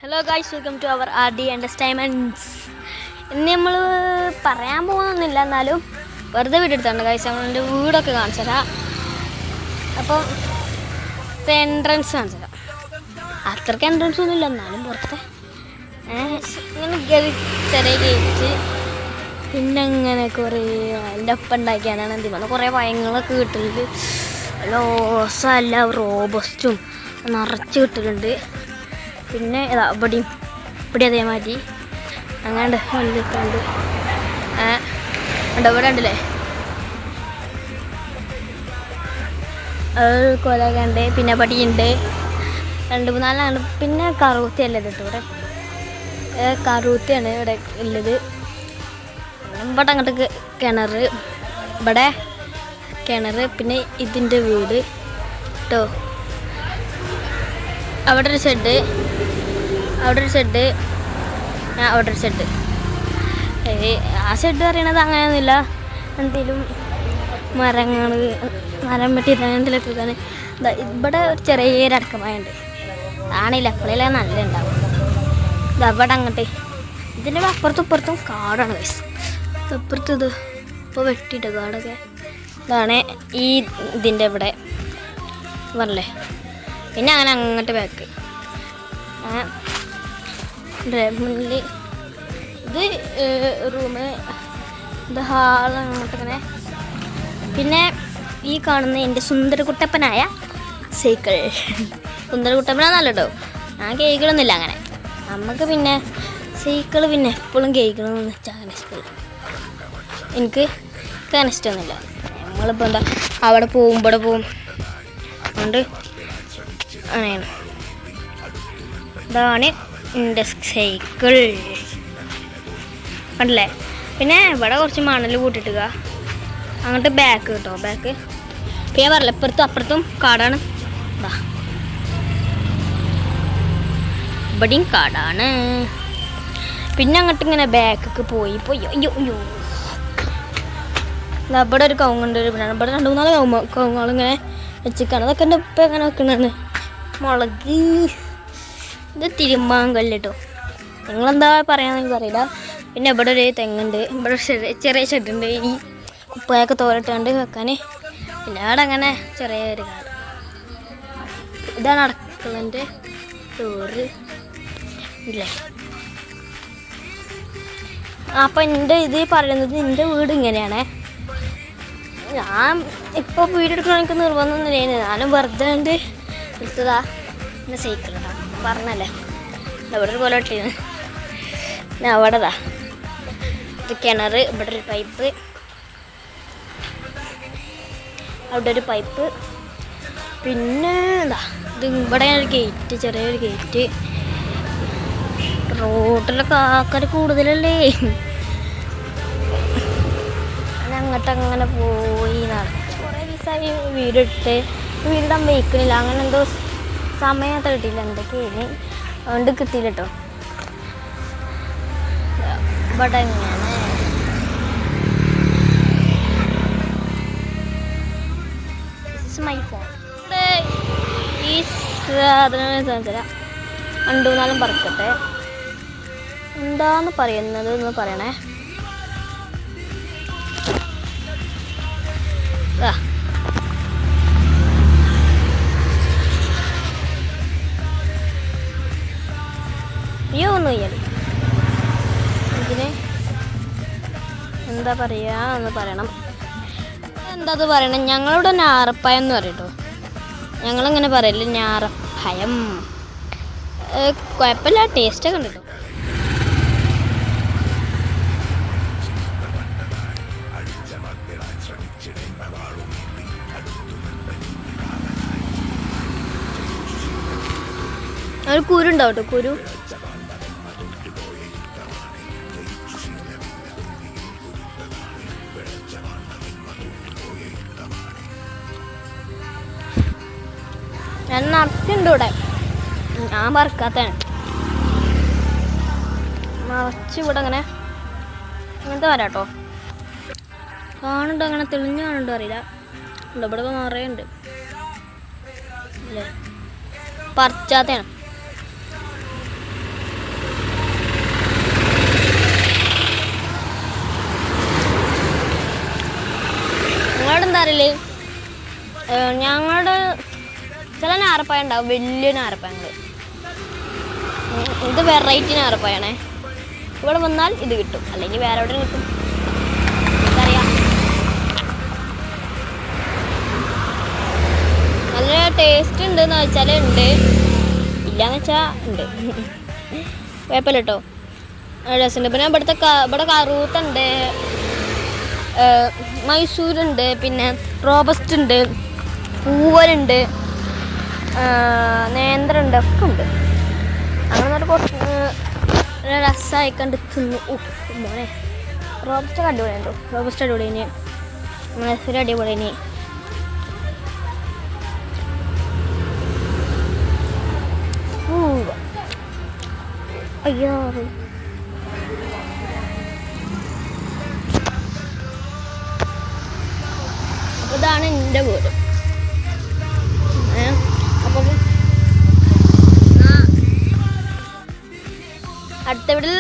Hello guys, welcome to our RD entertainments. ഇന്ന് നമ്മൾ പറയാൻ പോകുന്നില്ല, എന്നാലും വെറുതെ വീഡിയോ എടുത്താണ് ഗൈസ്. നമ്മളെൻ്റെ വീടൊക്കെ കാണിച്ചു തരാം. അപ്പം എൻട്രൻസ് കാണിച്ചു തരാം. അത്രയ്ക്ക് എൻട്രൻസ് ഒന്നും ഇല്ല, എന്നാലും പുറത്തെ ഇങ്ങനെ ചെറിയ ഗേറ്റ്, പിന്നെ ഇങ്ങനെ കുറേ അതിൻ്റെ ഒപ്പം ഉണ്ടാക്കിയാണ് എന്തി വന്ന് കുറേ പഴങ്ങളൊക്കെ കിട്ടുന്നുണ്ട്. ലോസല്ല റോബസ്റ്റും നിറച്ച് കിട്ടുന്നുണ്ട്. പിന്നെ ഇവിടെ അതേമാതിരി അങ്ങനെ വന്നിട്ടുണ്ട്. ഇവിടെ ഉണ്ടല്ലേ കൊലൊക്കെ ഉണ്ട്. പിന്നെ പടിയുണ്ട്, 2-3 ഉണ്ട്. പിന്നെ കറൂത്തിയല്ല കേട്ടോ, ഇവിടെ കറൂത്തിയാണ് ഇവിടെ ഉള്ളത്. ഇവിടെ അങ്ങോട്ട് കിണർ, ഇവിടെ കിണർ. പിന്നെ ഇതിൻ്റെ വീട് കേട്ടോ. അവിടെ ഒരു ഷെഡ്, അവിടെ ഒരു ഷെഡ്, അവിടെ ഒരു ഷെഡ്. ആ ഷെഡ് പറയണത് അങ്ങനെയൊന്നുമില്ല, എന്തെങ്കിലും മരം വെട്ടിയിട്ട് എന്തെങ്കിലുമൊക്കെ വെക്കാൻ. ഇവിടെ ഒരു ചെറിയൊരു അടക്കമായുണ്ട്, ആണില്ല എപ്പോഴേ നല്ല ഉണ്ടാവും. ഇവിടെ അങ്ങോട്ട് ഇതിൻ്റെ അപ്പുറത്തും ഇപ്പുറത്തും കാടാണ് ഗൈസ്. അപ്പുറത്ത് ഇത് ഇപ്പോൾ വെട്ടിയിട്ട് കാടൊക്കെ ഇതാണ് ഈ ഇതിൻ്റെ ഇവിടെ പറഞ്ഞല്ലേ. പിന്നെ അങ്ങനെ അങ്ങോട്ട് ബാക്ക് മുന്നിൽ ഇത് റൂമ്, ഇത് ഹാള്, അങ്ങോട്ടിങ്ങനെ. പിന്നെ ഈ കാണുന്ന എൻ്റെ സുന്ദരകുട്ടപ്പനായ സൈക്കിൾ. സുന്ദരകുട്ടപ്പനാന്നല്ല കേട്ടോ, ഞാൻ കേൾക്കണമെന്നില്ല അങ്ങനെ. നമുക്ക് പിന്നെ സൈക്കിൾ പിന്നെ എപ്പോഴും കേൾക്കണമെന്ന് വെച്ചാൽ അങ്ങനെ ഇഷ്ടമില്ല, എനിക്ക് അങ്ങനെ ഇഷ്ടമൊന്നുമില്ല. നമ്മളിപ്പോൾ എന്താ അവിടെ പോവും ഇവിടെ പോവും, അതുകൊണ്ട് അങ്ങനെയാണ്. ഇതാണ് എൻ്റെ സൈക്കിൾ കണ്ടില്ലേ. പിന്നെ ഇവിടെ കുറച്ച് മണൽ കൂട്ടിട്ടുക, അങ്ങോട്ട് ബാക്ക് കേട്ടോ, ബാക്ക്. പിന്നെ പറഞ്ഞില്ല ഇപ്പുറത്തും അപ്പുറത്തും കാടാണ്. ഇവിടെയും കാടാണ്. പിന്നെ അങ്ങോട്ട് ഇങ്ങനെ ബാക്കൊക്കെ പോയി അയ്യോ ഇവിടെ ഒരു കവുങ്ങുണ്ട്. ഇവിടെ 2-3 കവുങ്ങുകളിങ്ങനെ വെച്ചിക്കാണ്. അതൊക്കെ എൻ്റെ ഉപ്പ എങ്ങനെ വെക്കണതാണ്. മുളക്, ഇത് തിരുമ്മാങ്കല്ല് കേട്ടോ, നിങ്ങളെന്താ പറയാന്ന് എനിക്കറിയില്ല. പിന്നെ ഇവിടെ ഒരു തെങ്ങുണ്ട്, ഇവിടെ ചെറിയ ഷെഡുണ്ട് ഈ കുപ്പയൊക്കെ തോരട്ടാണ്ട് വെക്കാൻ. പിന്നെ അവിടെ അങ്ങനെ ചെറിയൊരു കാട്. ഇതാണ് അടുക്കളൻ്റെ ഡോറ് ഇല്ലേ. അപ്പം എൻ്റെ ഇത് പറയുന്നത് എൻ്റെ വീട് ഇങ്ങനെയാണേ. ഞാൻ ഇപ്പോൾ വീട് എടുക്കണം എനിക്ക് നിർബന്ധമൊന്നുമില്ല, ഞാനും വെറുതെ ഉണ്ട് എടുത്തതാ. പിന്നെ സൈക്കിൾ ഇടാം പറഞ്ഞല്ലേ. ഇവിടെ ഒരു പോലെ ഇട്ടിരുന്നു. പിന്നെ അവിടെതാ ഇത് കിണർ, ഇവിടെ ഒരു പൈപ്പ്, അവിടെ ഒരു പൈപ്പ്. പിന്നെ എന്താ ഇത് ഇവിടെ ഒരു ഗേറ്റ്, ചെറിയൊരു ഗേറ്റ്. റോഡിലൊക്കെ ആൾക്കാർ കൂടുതലല്ലേ. അങ്ങോട്ടങ്ങനെ പോയി നടക്കും. കുറേ ദിവസമായി വീടെടുത്ത്, വീടിടാൻ വയ്ക്കുന്നില്ല. അങ്ങനെ എന്തോ സമയത്ത് കിട്ടിയില്ല, എന്തൊക്കെയാണ് അതുകൊണ്ട് കിട്ടിയില്ല കേട്ടോ. ഇവിടെ എങ്ങനെ മൈ ഫോൺ. ഇവിടെ ഈ സാധനം തരാം, 2-4 പറക്കട്ടെ. എന്താന്ന് പറയുന്നത് എന്ന് പറയണേ. ഒന്നും ചെയ്യാൻ ഇതിന് എന്താ പറയുക എന്ന് പറയണം. എന്താ പറയണം, ഞങ്ങളിവിടെ ഞാറപ്പായം എന്ന് പറയട്ടോ. ഞങ്ങളിങ്ങനെ പറയല്ലേ ഞാറപ്പായം. കുഴപ്പമില്ല, ടേസ്റ്റൊക്കെ ഉണ്ട് കേട്ടോ. ഒരു കുരു ഉണ്ടാവും കേട്ടോ, കുരു. ഞാൻ നിറച്ചുണ്ട് ഇവിടെ, ഞാൻ പറക്കാത്തതാണ്. നിറച്ച് ഇവിടെ അങ്ങനെ ഇങ്ങനത്തെ വരാട്ടോ. കാണുന്നുണ്ടോ, അങ്ങനെ തെളിഞ്ഞ് കാണുന്നുണ്ടോ അറിയില്ല. ഇവിടെ നിറയെ ഉണ്ട് അല്ലേ, പറിച്ചാത്തയാണ്. ഞാറപ്പായ ഉണ്ടാവും, വലിയ ഞാറപ്പായങ്ങൾ. ഇത് വെറൈറ്റി ഞാറപ്പായാണേ. ഇവിടെ വന്നാൽ ഇത് കിട്ടും, അല്ലെങ്കിൽ വേറെ എവിടെ കിട്ടും എനിക്കറിയാം. നല്ല ടേസ്റ്റ് ഉണ്ടെന്ന് വെച്ചാൽ ഉണ്ട്, ഇല്ലയെന്ന് വെച്ചാൽ ഉണ്ട്. കുഴപ്പമില്ല കേട്ടോ, രസമുണ്ട്. പിന്നെ ഇവിടെ കറൂത്തുണ്ട്, മൈസൂരുണ്ട്, പിന്നെ റോബസ്റ്റ് ഉണ്ട്, പൂവലുണ്ട്, നേന്ത്രണ്ട്, ഒക്കെ ഉണ്ട്. അങ്ങനെ കുറച്ച് രസമായി കണ്ട് തിന്നു. മോനെ റോബസ്റ്റ് അടിപൊളിയുണ്ടോ, റോബസ്റ്റ് അടിപൊളിന്, മൈസൂർ അടിപൊളിന്. അയ്യോ ഇതാണ് എൻ്റെ വീട്. അപ്പം അടുത്ത വീട്ടിൽ